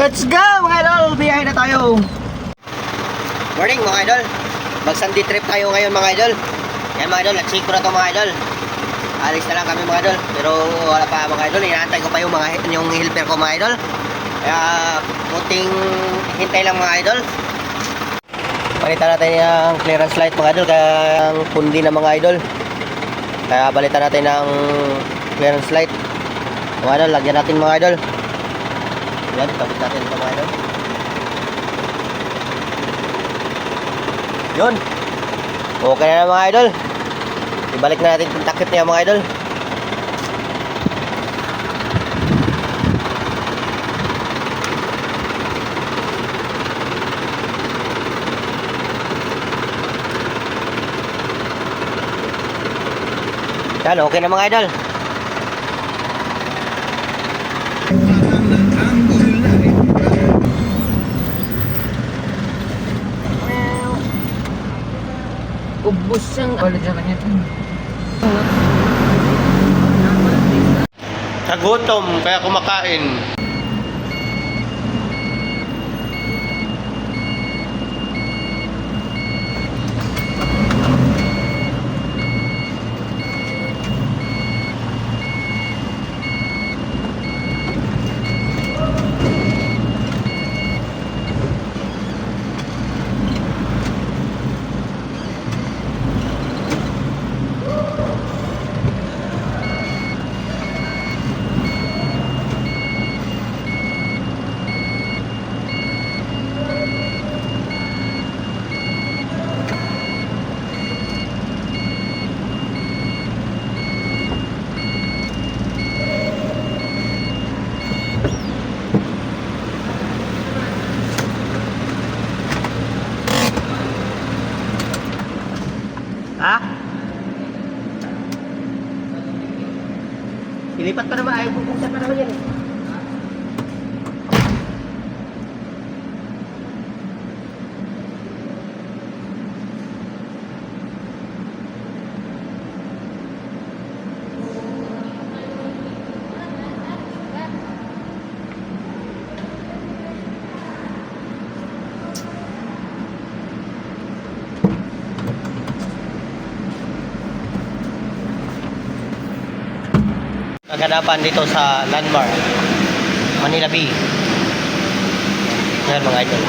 Let's go mga idol! Biyahe na tayo! Morning mga idol! Mag-Sunday trip tayo ngayon mga idol. Yan mga idol, na-check ko na to mga idol. Alis na lang kami mga idol. Pero wala pa mga idol. Inaantay ko pa yung helper ko mga idol. Kaya puting hintay lang mga idol. Balitan natin yung clearance light mga idol. Kaya ang pundi na mga idol. Kaya balitan natin ng clearance light. Mga idol, lagyan natin mga idol. Yan, kabit natin ito mga idol. Yun. Okay na mga idol. Ibalik na natin yung takip niya mga idol. Yan, okay na mga idol. Ubus ang kanya. Nagutom kaya kumakain. Ha? Ilipat pa naman, ayaw bubuksan pa naman yan eh. Kaganapan dito sa Landmark Manila Bay. Yan mga idol.